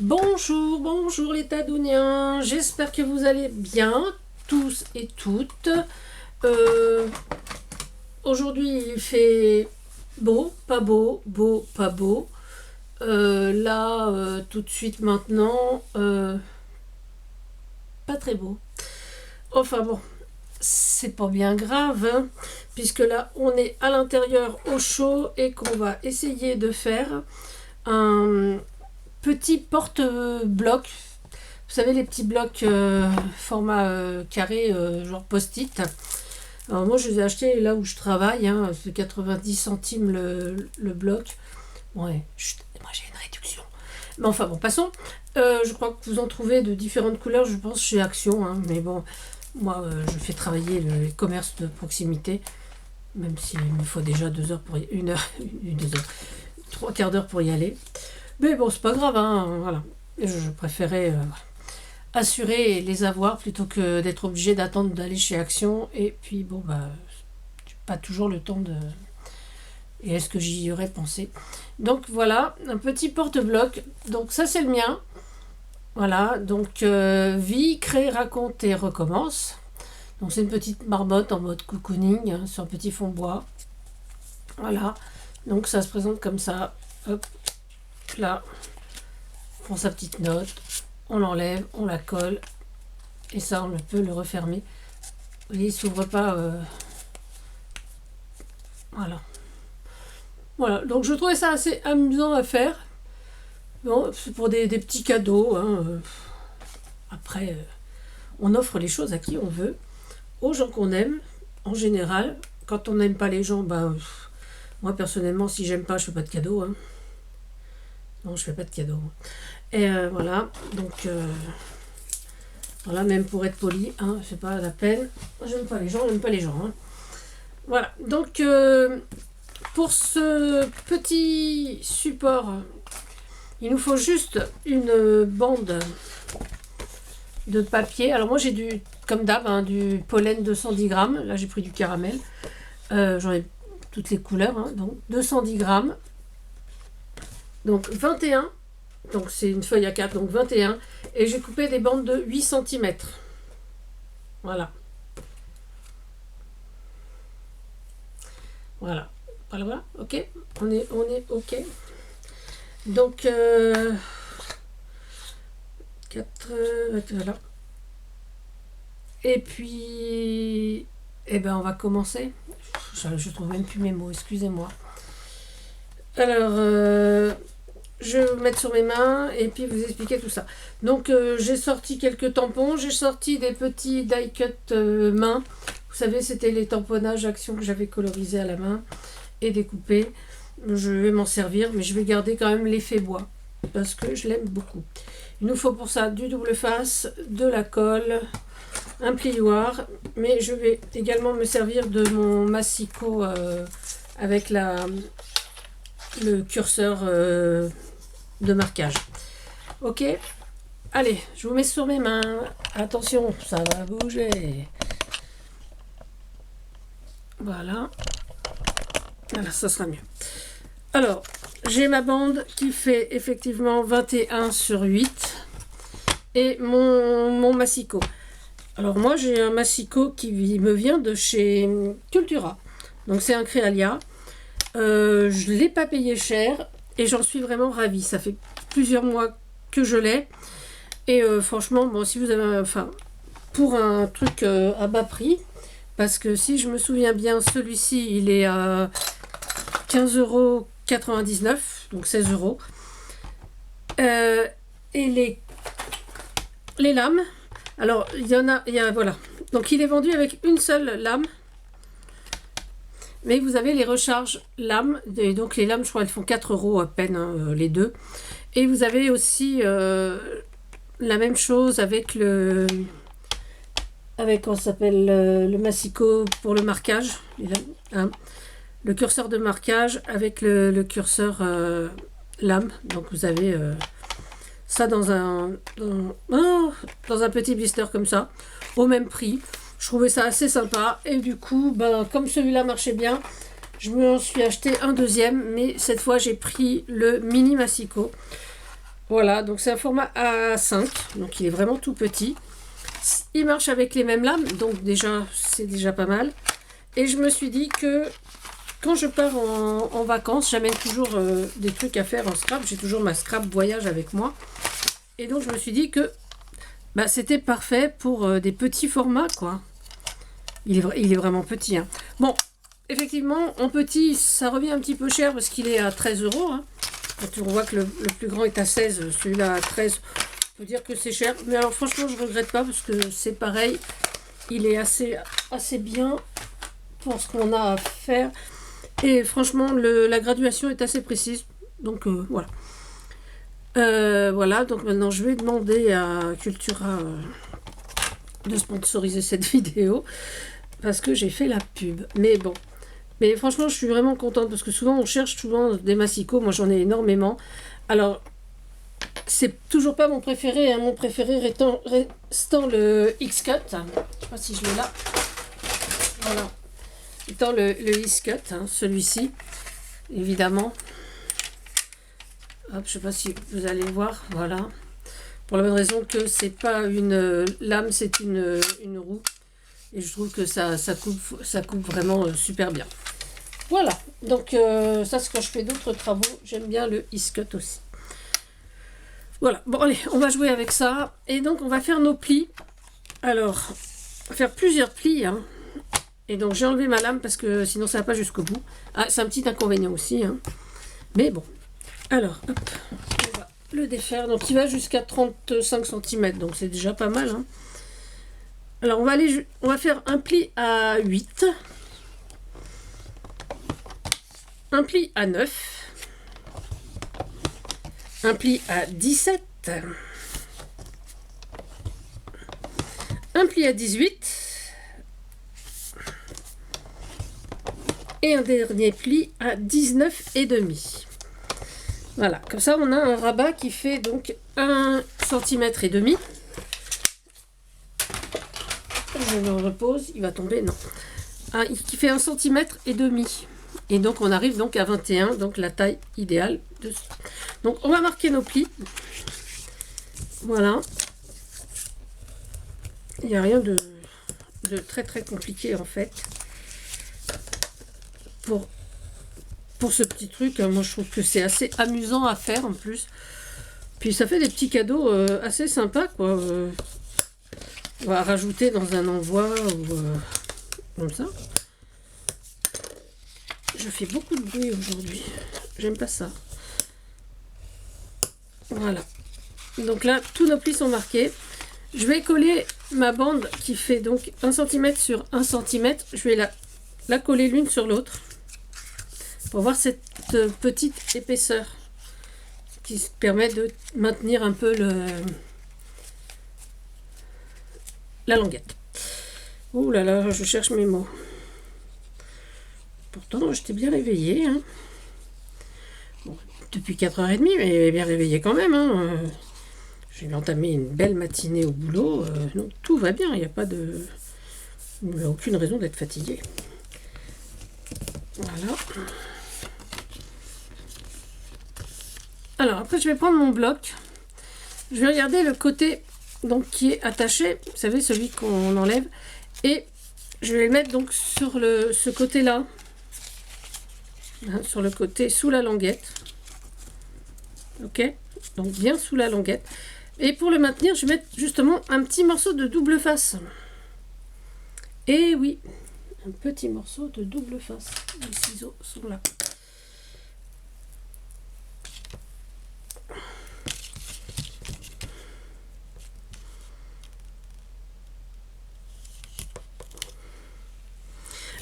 Bonjour, bonjour les Tadouniens, j'espère que vous allez bien, tous et toutes. Aujourd'hui il fait beau, pas beau, beau, pas beau. Tout de suite maintenant, pas très beau. Enfin bon, c'est pas bien grave, hein, puisque là on est à l'intérieur au chaud et qu'on va essayer de faire un petit porte-bloc. Vous savez, les petits blocs format carré, genre post-it. Alors moi, je les ai achetés là où je travaille, hein, c'est 90 centimes le bloc. Ouais, moi j'ai une réduction. Mais enfin bon, passons. Je crois que vous en trouvez de différentes couleurs, je pense, chez Action. Hein, mais bon, moi, je fais travailler le commerce de proximité, même s'il me faut déjà 2 heures pour une heure, 2 heures, 3 quarts d'heure pour y aller. Mais bon, c'est pas grave, hein, voilà. Je préférais assurer et les avoir plutôt que d'être obligé d'attendre d'aller chez Action. Et puis, bon, bah, j'ai pas toujours le temps de... Et est-ce que j'y aurais pensé? Donc, voilà, un petit porte-bloc. Donc, ça, c'est le mien. Voilà, donc, vie, crée, raconte et recommence. Donc, c'est une petite marmotte en mode cocooning, hein, sur un petit fond bois. Voilà, donc ça se présente comme ça. Hop. Là, on prend sa petite note, on l'enlève, on la colle, et ça, on peut le refermer. Vous voyez, il ne s'ouvre pas. Voilà. Voilà, donc je trouvais ça assez amusant à faire. Bon, c'est pour des petits cadeaux. Hein. Après, on offre les choses à qui on veut, aux gens qu'on aime, en général. Quand on n'aime pas les gens, ben, moi, personnellement, si j'aime pas, je fais pas de cadeaux. Hein. Non, je fais pas de cadeaux. Et voilà, donc voilà, même pour être poli, hein, c'est pas la peine. J'aime pas les gens, j'aime pas les gens. Hein. Voilà, donc pour ce petit support, il nous faut juste une bande de papier. Alors moi j'ai du, comme d'hab, hein, du pollen 210 grammes. Là j'ai pris du caramel. J'en ai toutes les couleurs, hein, donc 210 grammes. Donc 21, donc c'est une feuille à 4, donc 21. Et j'ai coupé des bandes de 8 cm. Voilà. Voilà. Voilà, ok. On est ok. Donc 4, voilà. Et puis, eh ben on va commencer. Je trouve même plus mes mots, excusez-moi. Alors, je vais vous mettre sur mes mains et puis vous expliquer tout ça. Donc, j'ai sorti quelques tampons, j'ai sorti des petits die cut main. Vous savez, c'était les tamponnages Action que j'avais colorisés à la main et découpés. Je vais m'en servir, mais je vais garder quand même l'effet bois parce que je l'aime beaucoup. Il nous faut pour ça du double face, de la colle, un plioir, mais je vais également me servir de mon massicot avec le curseur de marquage. Ok, allez, je vous mets sur mes mains. Attention, ça va bouger. Voilà. Voilà, ça sera mieux. Alors, j'ai ma bande qui fait effectivement 21 sur 8 et mon massicot. Alors moi, j'ai un massicot qui me vient de chez Cultura. Donc c'est un Créalia. Je ne l'ai pas payé cher et j'en suis vraiment ravie. Ça fait plusieurs mois que je l'ai. Et franchement, bon, si vous avez enfin, pour un truc à bas prix, parce que si je me souviens bien, celui-ci, il est à 15,99 €, donc 16 €. Et les lames, alors il y a, voilà. Donc il est vendu avec une seule lame. Mais vous avez les recharges lames, et donc les lames, je crois, elles font 4 € à peine, hein, les deux. Et vous avez aussi la même chose avec on s'appelle le massicot pour le marquage, hein, le curseur de marquage avec le curseur lame. Donc vous avez ça dans un petit blister comme ça, au même prix. Je trouvais ça assez sympa et du coup, ben, comme celui-là marchait bien, je me suis acheté un deuxième, mais cette fois j'ai pris le mini massicot. Voilà, donc c'est un format A5, donc il est vraiment tout petit. Il marche avec les mêmes lames, donc déjà, c'est déjà pas mal. Et je me suis dit que quand je pars en vacances, j'amène toujours des trucs à faire en scrap. J'ai toujours ma scrap voyage avec moi. Et donc, je me suis dit que bah, c'était parfait pour des petits formats, quoi. Il est vraiment petit, hein. Bon, effectivement, en petit, ça revient un petit peu cher parce qu'il est à 13 €. Hein. Quand on voit que le plus grand est à 16, celui-là à 13, on peut dire que c'est cher. Mais alors, franchement, je ne regrette pas parce que c'est pareil. Il est assez bien pour ce qu'on a à faire. Et franchement, la graduation est assez précise. Donc, voilà. Voilà, donc maintenant, je vais demander à Cultura de sponsoriser cette vidéo. Parce que j'ai fait la pub. Mais bon. Mais franchement, je suis vraiment contente. Parce que souvent, on cherche souvent des massicots. Moi, j'en ai énormément. Alors, c'est toujours pas mon préféré. Hein. Mon préféré restant le X-Cut. Je sais pas si je l'ai là. Voilà. Étant le X-Cut, hein, celui-ci. Évidemment. Hop, je sais pas si vous allez le voir. Voilà. Pour la bonne raison que c'est pas une lame, c'est une roue. Et je trouve que ça coupe vraiment super bien. Voilà, donc ça c'est quand je fais d'autres travaux. J'aime bien le X-Cut aussi. Voilà, bon allez, on va jouer avec ça. Et donc on va faire nos plis. Alors, on va faire plusieurs plis. Hein. Et donc j'ai enlevé ma lame parce que sinon ça va pas jusqu'au bout. Ah, c'est un petit inconvénient aussi. Hein. Mais bon. Alors, hop, on va le défaire. Donc il va jusqu'à 35 cm. Donc c'est déjà pas mal. Hein. Alors, on va faire un pli à 8, un pli à 9, un pli à 17, un pli à 18 et un dernier pli à 19,5. Voilà, comme ça, on a un rabat qui fait donc 1,5 cm. Je le repose, il va tomber, non. Ah, qui fait 1,5 cm. Et donc on arrive donc à 21, donc la taille idéale. Donc on va marquer nos plis. Voilà. Il n'y a rien de très très compliqué en fait. Pour ce petit truc, moi je trouve que c'est assez amusant à faire en plus. Puis ça fait des petits cadeaux assez sympas quoi. On va rajouter dans un envoi ou comme ça. Je fais beaucoup de bruit aujourd'hui. J'aime pas ça. Voilà. Donc là, tous nos plis sont marqués. Je vais coller ma bande qui fait donc 1 cm sur 1 cm. Je vais la coller l'une sur l'autre. Pour voir cette petite épaisseur qui permet de maintenir un peu la languette. Ouh là là, je cherche mes mots. Pourtant, j'étais bien réveillée. Hein. Bon, depuis 4h30, mais bien réveillée quand même. Hein. J'ai entamé une belle matinée au boulot. Donc tout va bien, il n'y a pas de... Il n'y a aucune raison d'être fatiguée. Voilà. Alors après, je vais prendre mon bloc. Je vais regarder le côté donc qui est attaché, vous savez, celui qu'on enlève, et je vais le mettre donc sur ce côté là, hein, sur le côté sous la languette, ok, donc bien sous la languette, et pour le maintenir je vais mettre justement un petit morceau de double face, et oui, un petit morceau de double face, les ciseaux sont là.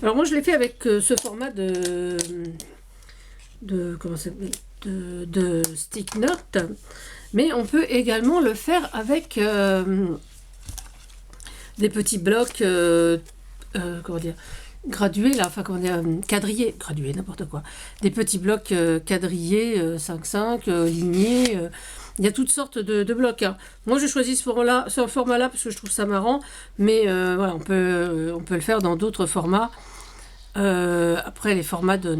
Alors moi je l'ai fait avec ce format de comment ça s'appelle, de stick note, mais on peut également le faire avec des petits blocs comment dire, gradués là, enfin comment dire, quadrillés, gradués, n'importe quoi, des petits blocs quadrillés 5-5 lignés. Il y a toutes sortes de blocs. Hein. Moi, je choisis ce format-là parce que je trouve ça marrant. Mais voilà, on peut le faire dans d'autres formats. Après, les formats de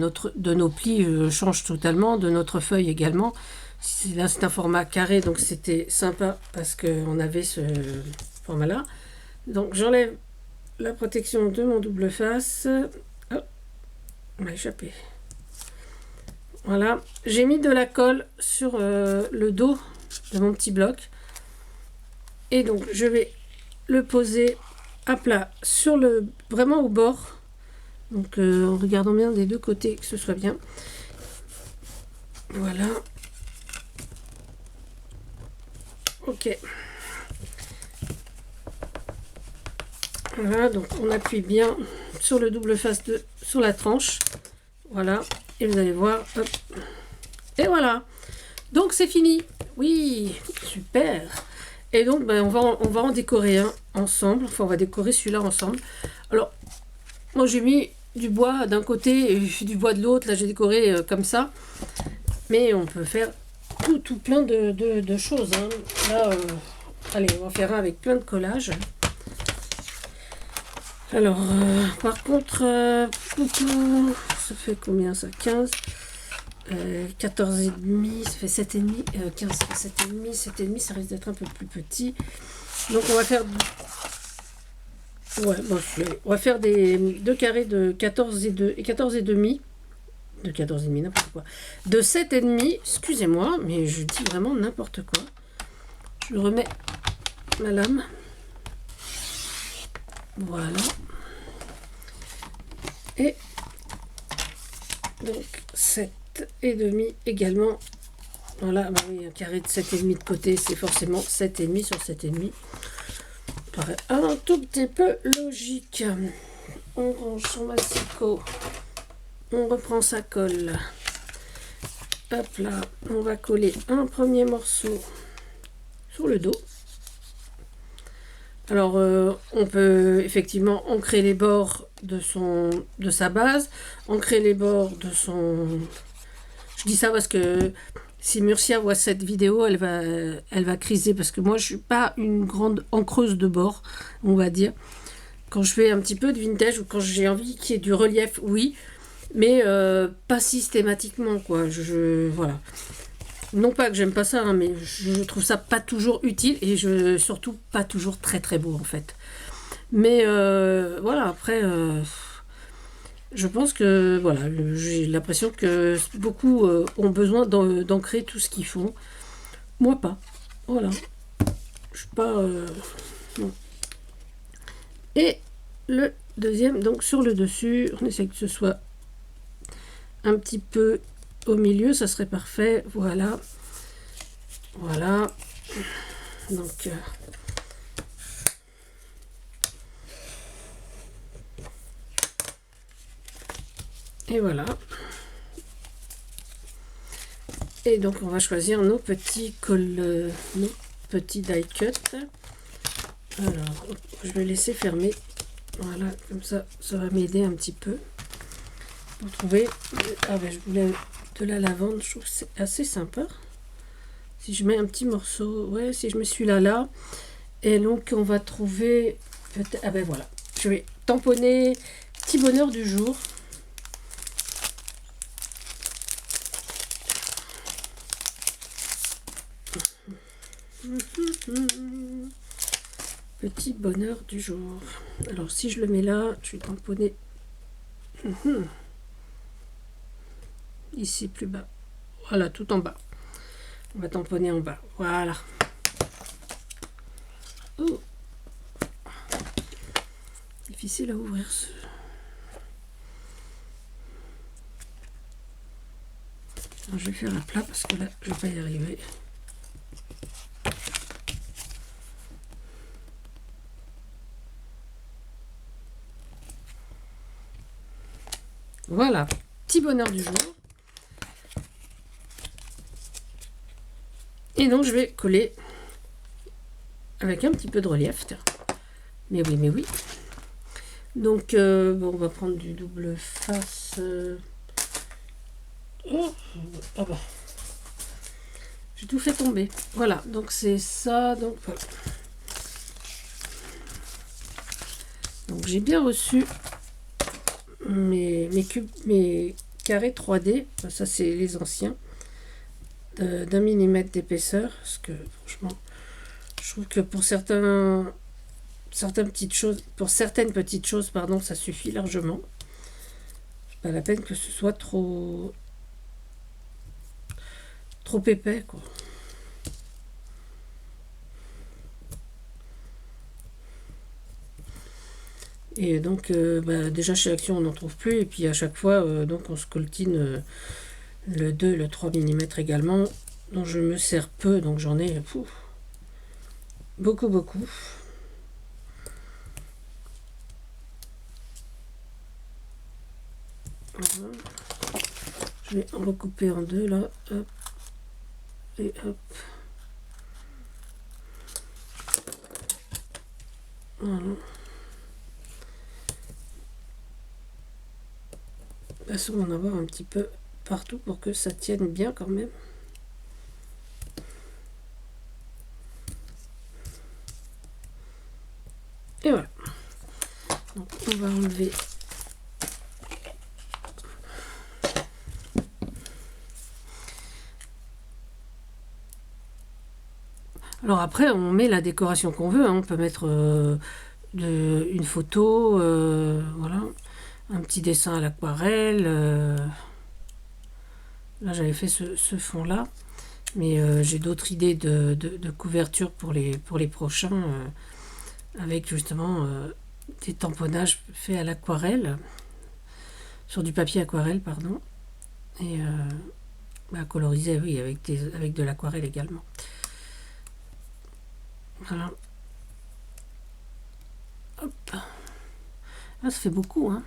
nos plis changent totalement, de notre feuille également. Là, c'est un format carré, donc c'était sympa parce qu'on avait ce format-là. Donc, j'enlève la protection de mon double face. Oh, on m'a échappé. Voilà. J'ai mis de la colle sur le dos de mon petit bloc. Et donc, je vais le poser à plat sur vraiment au bord. Donc, en regardant bien des deux côtés, que ce soit bien. Voilà. Ok. Voilà, donc on appuie bien sur le double face sur la tranche. Voilà. Et vous allez voir. Hop. Et voilà. Donc c'est fini. Oui, super. Et donc ben, on va en décorer un ensemble. Enfin, on va décorer celui-là ensemble. Alors, moi j'ai mis du bois d'un côté et du bois de l'autre. Là, j'ai décoré comme ça. Mais on peut faire tout plein de choses. Hein. Là, allez, on va faire un avec plein de collages. Alors, par contre, ça fait combien ça? 15, 14 et demi, ça fait 7 et demi, 15, ça fait 7 et demi, ça risque d'être un peu plus petit. Donc on va faire, ouais, bon, on va faire deux carrés de 14 et 2 et 14 et demi, de 14 et demi, n'importe quoi, de 7 et demi, excusez-moi, mais je dis vraiment n'importe quoi. Je remets ma lame. Voilà. Et donc 7 et demi également. Voilà, bah oui, un carré de 7 et demi de côté, c'est forcément 7 et demi sur 7 et demi. Paraît un tout petit peu logique. On range son massicot. On reprend sa colle. Hop là, on va coller un premier morceau sur le dos. Alors, on peut effectivement ancrer les bords de sa base, ancrer les bords de son... Je dis ça parce que si Murcia voit cette vidéo, elle va criser, parce que moi, je suis pas une grande encreuse de bord, on va dire. Quand je fais un petit peu de vintage ou quand j'ai envie qu'il y ait du relief, oui, mais pas systématiquement, quoi. Voilà. Non pas que j'aime pas ça, hein, mais je trouve ça pas toujours utile et surtout pas toujours très très beau en fait. Mais voilà, après, je pense que voilà, j'ai l'impression que beaucoup ont besoin d'ancrer tout ce qu'ils font. Moi pas. Voilà. Je suis pas. Non. Et le deuxième, donc sur le dessus, on essaie que ce soit un petit peu au milieu, ça serait parfait. Voilà. Voilà. Donc et voilà. Et donc on va choisir nos petits nos petits die cut. Alors je vais laisser fermer. Voilà, comme ça va m'aider un petit peu pour trouver. Ah ben je voulais de la lavande, je trouve que c'est assez sympa. Si je mets un petit morceau, ouais, si je mets celui-là là, et donc on va trouver, ah ben voilà, je vais tamponner petit bonheur du jour. Petit bonheur du jour. Alors si je le mets là, je vais tamponner ici plus bas. Voilà, tout en bas. On va tamponner en bas. Voilà. Oh. Difficile à ouvrir ce. Alors, je vais faire à plat parce que là, je ne vais pas y arriver. Voilà, petit bonheur du jour. Et donc je vais coller avec un petit peu de relief. Mais oui, mais oui. Donc bon, on va prendre du double face. Oh, ah bah. J'ai tout fait tomber. Voilà, donc c'est ça. Donc voilà. Donc j'ai bien reçu mes carrés 3D. Ça c'est les anciens. d'un millimètre d'épaisseur, parce que franchement, je trouve que pour certaines petites choses, pardon, ça suffit largement. C'est pas la peine que ce soit trop épais, quoi. Et donc, déjà chez Action, on n'en trouve plus. Et puis à chaque fois, donc on scoltine le 2, le 3 mm également, dont je me sers peu, donc j'en ai beaucoup. Voilà. Je vais en recouper en deux là, hop, et hop. Voilà. De toute façon, on va en avoir un petit peu partout pour que ça tienne bien quand même. Et voilà. Donc, on va enlever alors après, on met la décoration qu'on veut, hein. On peut mettre une photo, voilà, un petit dessin à l'aquarelle. Là, j'avais fait ce fond-là, mais j'ai d'autres idées de couverture pour les prochains, avec justement des tamponnages faits à l'aquarelle, sur du papier aquarelle, pardon, et colorisé, oui, avec de l'aquarelle également. Voilà. Hop. Ah, ça fait beaucoup, hein.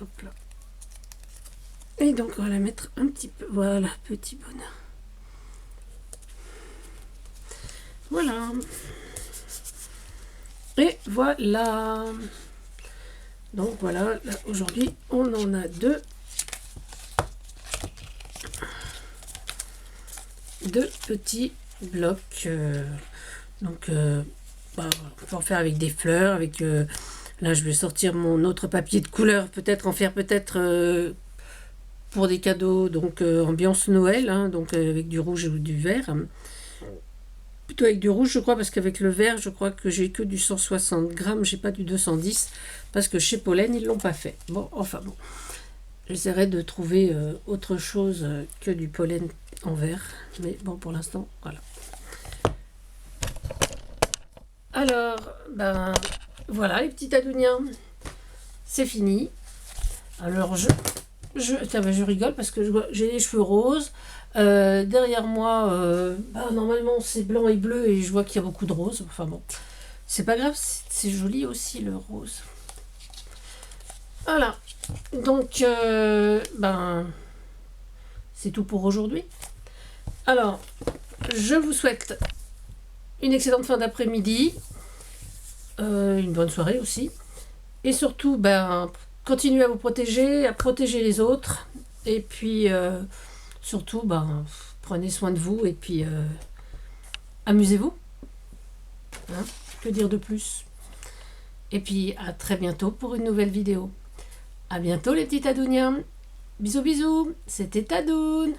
Hop là. Et donc on va la mettre un petit peu. Voilà, petit bonheur. Voilà. Et voilà. Donc voilà, là aujourd'hui on en a deux petits blocs. Donc on peut en faire avec des fleurs, avec là je vais sortir mon autre papier de couleur, peut-être en faire pour des cadeaux, donc ambiance Noël, hein, donc avec du rouge ou du vert. Plutôt avec du rouge, je crois, parce qu'avec le vert, je crois que j'ai que du 160 grammes, j'ai pas du 210, parce que chez Pollen, ils l'ont pas fait. Bon, enfin bon. J'essaierai de trouver autre chose que du pollen en vert, mais bon, pour l'instant, voilà. Alors, voilà, les petits adouniens, c'est fini. Alors, je rigole parce que j'ai les cheveux roses. Derrière moi, normalement c'est blanc et bleu et je vois qu'il y a beaucoup de rose. Enfin bon, c'est pas grave, c'est joli aussi le rose. Voilà, donc c'est tout pour aujourd'hui. Alors, je vous souhaite une excellente fin d'après-midi, une bonne soirée aussi, et surtout, continuez à vous protéger, à protéger les autres, et puis surtout, prenez soin de vous et puis amusez-vous. Hein, que dire de plus? Et puis à très bientôt pour une nouvelle vidéo. À bientôt les petits Tadouniens. Bisous bisous, c'était Tadoun.